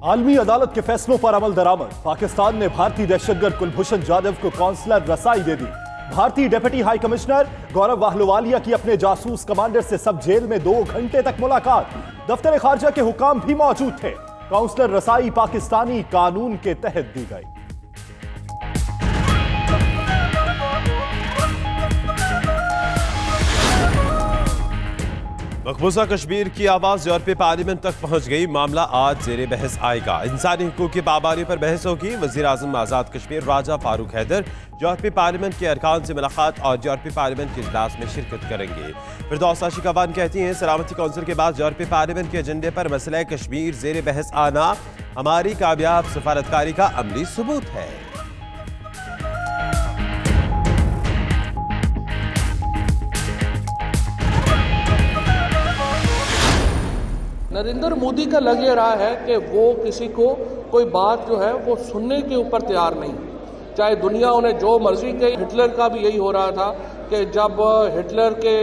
आलमी अदालत के फैसलों पर अमल दरामद। पाकिस्तान ने भारतीय दहशतगर्द कुलभूषण जाधव को कौंसलर रसाई दे दी। भारतीय डिप्टी हाई कमिश्नर गौरव वाहलोवालिया की अपने जासूस कमांडर से सब जेल में 2 घंटे तक मुलाकात। दफ्तर खारजा के हुकाम भी मौजूद थे। काउंसलर रसाई पाकिस्तानी कानून के तहत दी गई। मकबूजा कश्मीर की आवाज यूरोपीय पार्लियामेंट तक पहुंच गई। मामला आज जेर बहस आएगा। इंसानी हुकूक की पाबंदी पर बहस होगी। वजीर आजम आजाद कश्मीर राजा फारूक हैदर यूरोपीय पार्लियामेंट के अरकान से मुलाकात और यूरोपीय पार्लियामेंट के इजलास में शिरकत करेंगे। फिरदौस आशिकावान कहती हैं, सलामती कौंसिल के बाद यूरोपीय पार्लियामेंट के एजेंडे पर मसला कश्मीर जेर बहस आना हमारी कामयाब सफारतकारी का अमली सबूत है। नरेंद्र मोदी का लग ये रहा है कि वो किसी को कोई बात जो है वो सुनने के ऊपर तैयार नहीं, चाहे दुनिया उन्हें जो मर्जी कही। हिटलर का भी यही हो रहा था कि जब हिटलर के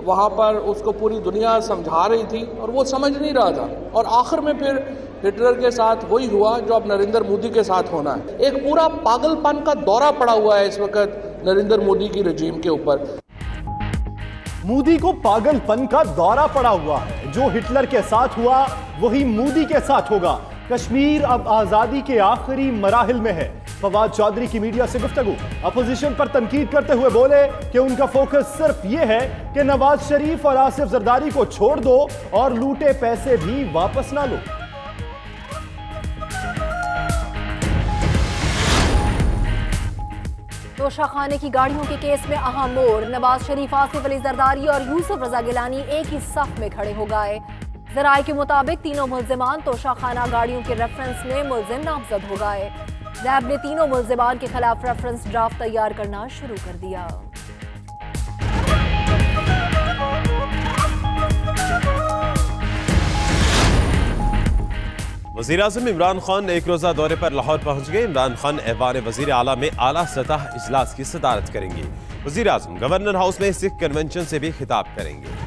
वहाँ पर उसको पूरी दुनिया समझा रही थी और वो समझ नहीं रहा था, और आखिर में फिर हिटलर के साथ वही हुआ जो अब नरेंद्र मोदी के साथ होना है। एक पूरा पागलपन का दौरा पड़ा हुआ है इस वक्त नरेंद्र मोदी की रजीम के ऊपर। मोदी को पागलपन का दौरा पड़ा हुआ है। जो हिटलर के साथ हुआ वही मोदी के साथ होगा। कश्मीर अब आजादी के आखिरी मराहिल में है। फवाद चौधरी की मीडिया से गुफ्तगू। अपोजिशन पर तनकीद करते हुए बोले कि उनका फोकस सिर्फ यह है कि नवाज शरीफ और आसिफ जरदारी को छोड़ दो और लूटे पैसे भी वापस ना लो। तोशाखाने की गाड़ियों के केस में अहम मोड़। नवाज शरीफ, आसिफ अली जरदारी और यूसुफ रजा गिलानी एक ही सफ में खड़े हो गए। जराये के मुताबिक तीनों मुल्जिमान तोशाखाना गाड़ियों के रेफरेंस में मुल्जिम नामजद हो गए। नैब ने तीनों मुल्जिमान के खिलाफ रेफरेंस ड्राफ्ट तैयार करना शुरू कर दिया। वज़ीर आज़म इमरान खान एक रोज़ा दौरे पर लाहौर पहुंच गए। इमरान खान ऐवान वज़ीर आला में आला सतह इजलास की सदारत करेंगे। वज़ीर आज़म गवर्नर हाउस में सिख कन्वेंशन से भी खिताब करेंगे।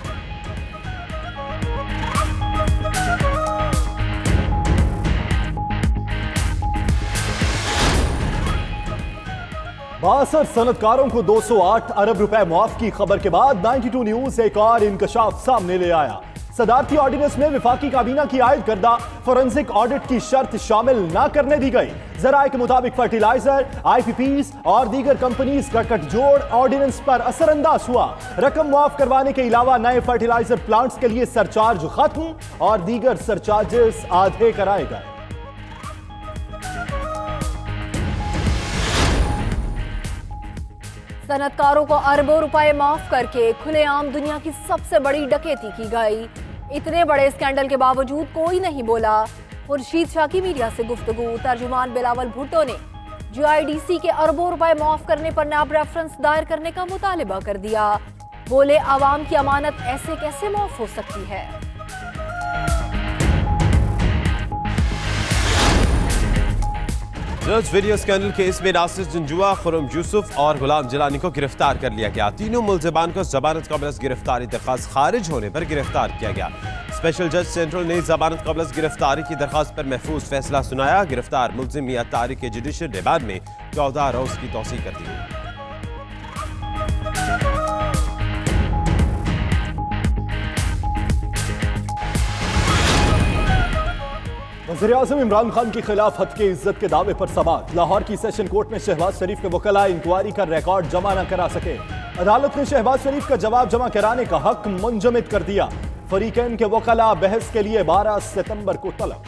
बासठ सनतकारों को 208 अरब रुपए मुआफ की खबर के बाद 92 न्यूज एक और इंकशाफ सामने ले आया। सदारती ऑर्डिनेंस में विफाकी काबीना की आयद करदा फोरेंसिक ऑडिट की शर्त शामिल न करने दी गई। जराये के मुताबिक फर्टिलाइजर, IPPs और दीगर कंपनीज का गठजोड़ ऑर्डिनेंस पर असरअंदाज हुआ। रकम मुआफ करवाने के अलावा नए फर्टिलाइजर प्लांट्स के लिए सरचार्ज खत्म और दीगर सरचार्जेस आधे कराए गए। सनतकारों को अरबों रुपए माफ करके खुलेआम दुनिया की सबसे बड़ी डकैती की गई। इतने बड़े स्कैंडल के बावजूद कोई नहीं बोला। खुर्शीद शाह की मीडिया से गुफ्तगू। तर्जुमान बिलावल भुट्टो ने GIDC के अरबों रुपए माफ करने पर नैब रेफरेंस दायर करने का मुतालिबा कर दिया। बोले, आवाम की अमानत ऐसे कैसे माफ हो सकती है। जज वीडियो स्कैंडल केस में नासिर जंजुआ, खुरम यूसुफ और गुलाम जिलानी को गिरफ्तार कर लिया गया। तीनों मुल्जिमान को जमानत कबल गिरफ्तारी दरखास्त खारिज होने पर गिरफ्तार किया गया। स्पेशल जज सेंट्रल ने जमानत कबल गिरफ्तारी की दरखास्त पर महफूज फैसला सुनाया। गिरफ्तार मुल्जिम मियां तारिक के जुडिशल रिमांड में 14 रोज की तौसीह कर दी। वज़ीर आज़म इमरान खान के खिलाफ हद के इज्जत के दावे पर समाअत। लाहौर की सेशन कोर्ट में शहबाज शरीफ के वकला इंक्वायरी का रिकॉर्ड जमा न करा सके। अदालत ने शहबाज शरीफ का जवाब जमा कराने का हक मुंजमद कर दिया। फरीकैन के वकला बहस के लिए 12 सितंबर को तलब।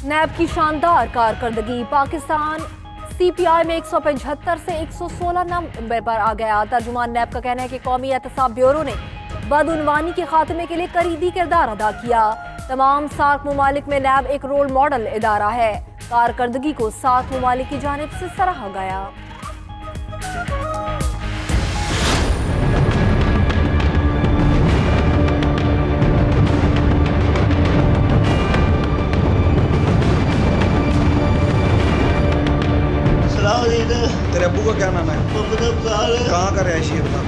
नैब की शानदार कारकर्दगी। पाकिस्तान CPI में 175 से 116 नंबर पर आ गया। तर्जुमान नैब का कहना है कि कौमी एहतसाब ब्यूरो ने बदउनवानी के खात्मे के लिए करीबी किरदार अदा किया। तमाम सार्क मुमालिक में नैब एक रोल मॉडल इदारा है। कारकर्दगी को सार्क मुमालिक की जानिब से सराहा गया। तेरे अब्बू का क्या नाम है? कहाँ का रहायशी है बता?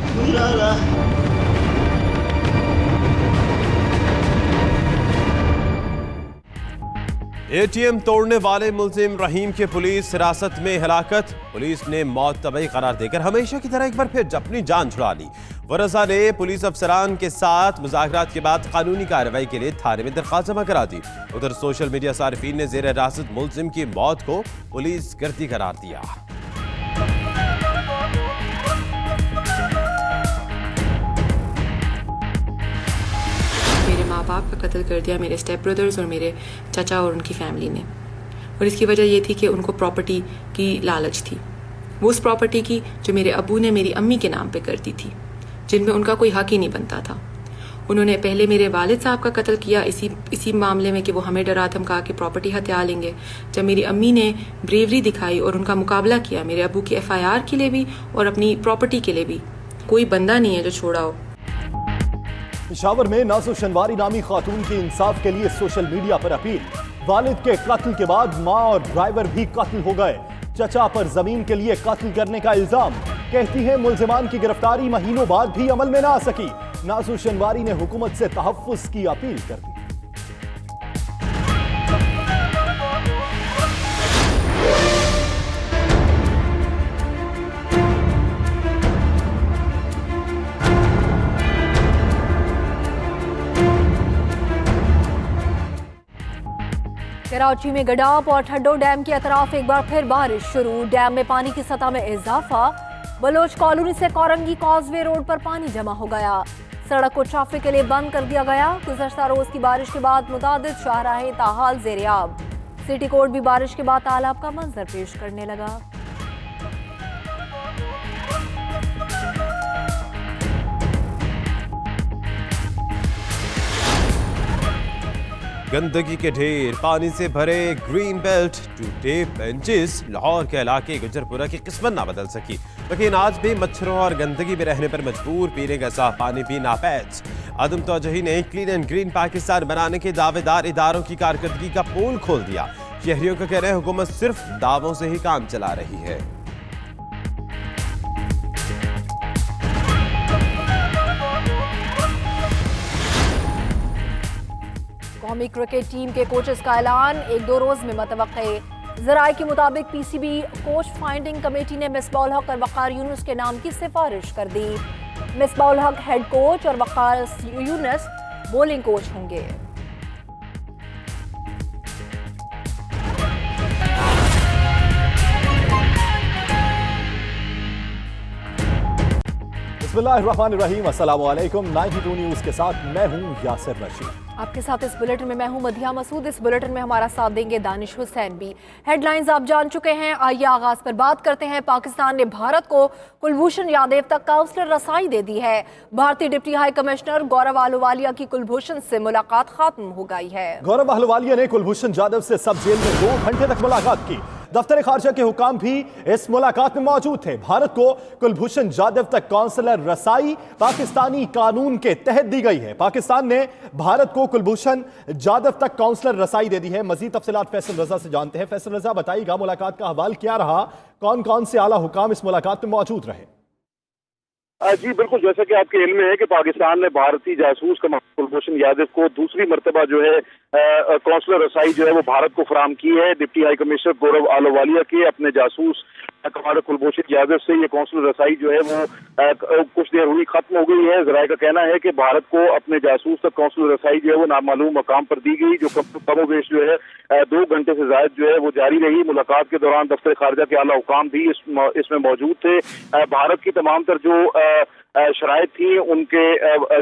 एटीएम तोड़ने वाले मुलजिम रहीम के पुलिस हिरासत में हलाकत। पुलिस ने मौत तबई करार देकर हमेशा की तरह एक बार फिर अपनी जान छुड़ा ली। वरजा ने पुलिस अफसरान के साथ मुज़ाकरात के बाद कानूनी कार्रवाई के लिए थाने में दरख्वास्त जमा करा दी। उधर सोशल मीडिया सार्फिन ने जेर हिरासत मुलजिम की मौत को पुलिस गर्दी करार दिया। मेरे माँ बाप का कत्ल कर दिया, मेरे स्टेप ब्रदर्स और मेरे चाचा और उनकी फैमिली ने। और इसकी वजह ये थी कि उनको प्रॉपर्टी की लालच थी, वो उस प्रॉपर्टी की जो मेरे अबू ने मेरी अम्मी के नाम पे कर दी थी, जिनमें उनका कोई हक ही नहीं बनता था। उन्होंने पहले मेरे वालिद साहब का कत्ल किया इसी मामले में कि वो हमें डरा धमका के प्रॉपर्टी हत्या लेंगे। जब मेरी अम्मी ने ब्रेवरी दिखाई और उनका मुकाबला किया मेरे अबू की FIR के लिए भी और अपनी प्रॉपर्टी के लिए भी, कोई बंदा नहीं है जो छोड़ा हो। पेशावर में नाज़ो शनवारी नामी खातून की इंसाफ के लिए सोशल मीडिया पर अपील। वालिद के कत्ल के बाद मां और ड्राइवर भी कत्ल हो गए। चचा पर जमीन के लिए कत्ल करने का इल्जाम। कहती है मुल्जिमान की गिरफ्तारी महीनों बाद भी अमल में ना आ सकी। नाज़ो शनवारी ने हुकूमत से तहफ्फुज़ की अपील कर दी। कराची में गडाप और ठड्डो डैम के अतराफ एक बार फिर बारिश शुरू। डैम में पानी की सतह में इजाफा। बलोच कॉलोनी से कौरंगी कॉजवे रोड पर पानी जमा हो गया। सड़क को ट्रैफिक के लिए बंद कर दिया गया। गुज़श्ता रोज की बारिश के बाद मुतादिद शाहराहें ताहाल ज़ेर-ए-आब। सिटी कोर्ट भी बारिश के बाद तालाब का मंजर पेश करने लगा। गंदगी के ढेर, पानी से भरे ग्रीन बेल्ट, टूटे बेंचेस। लाहौर के इलाके गुजरपुरा की किस्मत ना बदल सकी, लेकिन आज भी मच्छरों और गंदगी में रहने पर मजबूर। पीने का साफ पानी भी नापैद। आदम तौजही ने क्लीन एंड ग्रीन पाकिस्तान बनाने के दावेदार इदारों की कारकर्दगी का पोल खोल दिया। शहरियों का कहना है हुकूमत सिर्फ दावों से ही काम चला रही है। कौमी क्रिकेट टीम के कोचेस का ऐलान 1-2 रोज में मुतवक्के। ज़राए के मुताबिक PCB कोच फाइंडिंग कमेटी ने मिसबाउल हक और वक़ार यूनुस के नाम की सिफारिश कर दी। मिसबाउल हक हेड कोच और वक़ार यूनुस बॉलिंग कोच होंगे। बिस्मिल्लाहिर्रहमानिर्रहीम, अस्सलाम वालेकुम। 92 न्यूज़ के साथ मैं हूं यासिर रशीद। आपके साथ इस बुलेटिन में मैं हूं मदिया मसूद। इस बुलेटिन में हमारा साथ देंगे दानिश हुसैन भी। हेडलाइंस आप जान चुके हैं, आइए आगाज पर बात करते हैं। पाकिस्तान ने भारत को कुलभूषण यादव तक काउंसलर रसाई दे दी है। भारतीय डिप्टी हाई कमिश्नर गौरव आहलूवालिया की कुलभूषण से मुलाकात खत्म हो गई है। गौरव आहलूवालिया ने कुलभूषण जाधव से सब जेल में 2 घंटे तक मुलाकात की। दफ्तर खारजा के हुकाम भी इस मुलाकात में मौजूद थे। भारत को कुलभूषण जाधव तक काउंसलर रसाई पाकिस्तानी कानून के तहत दी गई है। पाकिस्तान ने भारत को कुलभूषण जाधव तक काउंसलर रसाई दे दी है। मजीद तफसीलात फैसल रजा से जानते हैं। फैसल रजा, बताइएगा मुलाकात का हवाल क्या रहा, कौन कौन से आला हुकाम इस मुलाकात में मौजूद रहे? जी बिल्कुल, जैसा कि आपके इल्म में है कि पाकिस्तान ने भारतीय जासूस कुलभूषण यादव को दूसरी मरतबा जो है काउंसलर रसाई जो है वो भारत को फराम की है। डिप्टी हाई कमिश्नर गौरव आहलूवालिया के अपने जासूस कमांडर कुलभूषण यादव से ये काउंसलर रसाई जो है वो कुछ देर हुई खत्म हो गई है। ज़राए का कहना है कि भारत को अपने जासूस तक काउंसलर रसाई जो है वो नामालूम मकाम पर दी गई, जो कमोबेश जो है 2 घंटे से ज्यादा जो है वो जारी रही। मुलाकात के दौरान दफ्तर खारजा के आला हुकाम भी इसमें मौजूद थे। भारत की तमाम तर जो शराइत थी उनके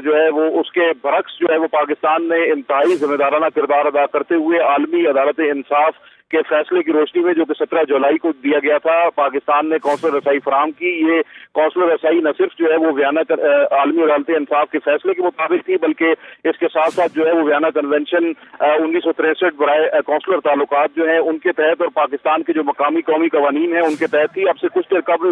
जो है वो उसके बरक्स जो है वो पाकिस्तान ने इंतहाई जिम्मेदाराना किरदार अदा करते हुए आलमी अदालत इंसाफ के फैसले की रोशनी में जो कि 17 जुलाई को दिया गया था, पाकिस्तान ने काउंसलर रसाई फराम की। ये काउंसलर रसाई न सिर्फ जो है वो वियना आलमी अदालत इंसाफ के फैसले के मुताबिक थी, बल्कि इसके साथ साथ जो है वो वियना कन्वेंशन 1963 बराए काउंसलर ताल्लुकात जो है उनके तहत और पाकिस्तान के जो मकामी कौमी कवानीन है उनके तहत थी। अब से कुछ देर कबल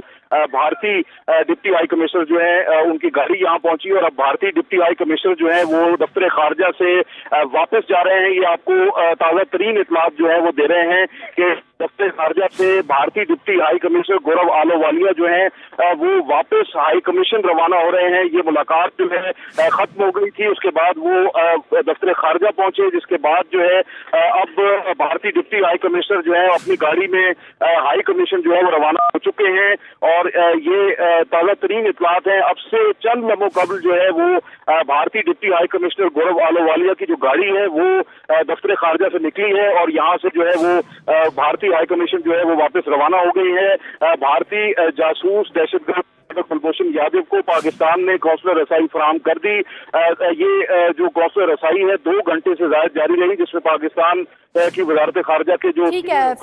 भारतीय डिप्टी हाई कमिश्नर जो है उनकी गाड़ी यहाँ पहुंची और अब भारतीय डिप्टी हाई कमिश्नर जो है वो दफ्तर खारजा से वापस जा रहे हैं। ये आपको ताज़ा तरीन इतलात जो है वो दे रहे हैं कि दफ्तर खारजा से भारतीय डिप्टी हाई कमिश्नर गौरव आलोवालिया जो है वो वापस हाई कमीशन रवाना हो रहे हैं। ये मुलाकात जो है खत्म हो गई थी, उसके बाद वो दफ्तर खारजा पहुंचे, जिसके बाद जो है अब भारतीय डिप्टी हाई कमिश्नर जो है अपनी गाड़ी में हाई कमीशन जो है वो रवाना हो चुके हैं। और ये ताज़ा तरीन इतलात है, अब से चंद लम्हों कबल जो है वो भारतीय डिप्टी हाई कमिश्नर गौरव आलोवालिया की जो गाड़ी है वो दफ्तर खारजा से निकली है और यहाँ से जो है वो भारतीय हाई कमीशन जो है वो वापस रवाना हो गई है। भारतीय जासूस दहशतगर्द कुलभूषण यादव को पाकिस्तान ने कौंसलर रसाई फराहम कर दी। ये जो कौंसलर रसाई है 2 घंटे से ज्यादा जारी रही, जिसमें पाकिस्तान की वजारत खारजा के जो ठीक है।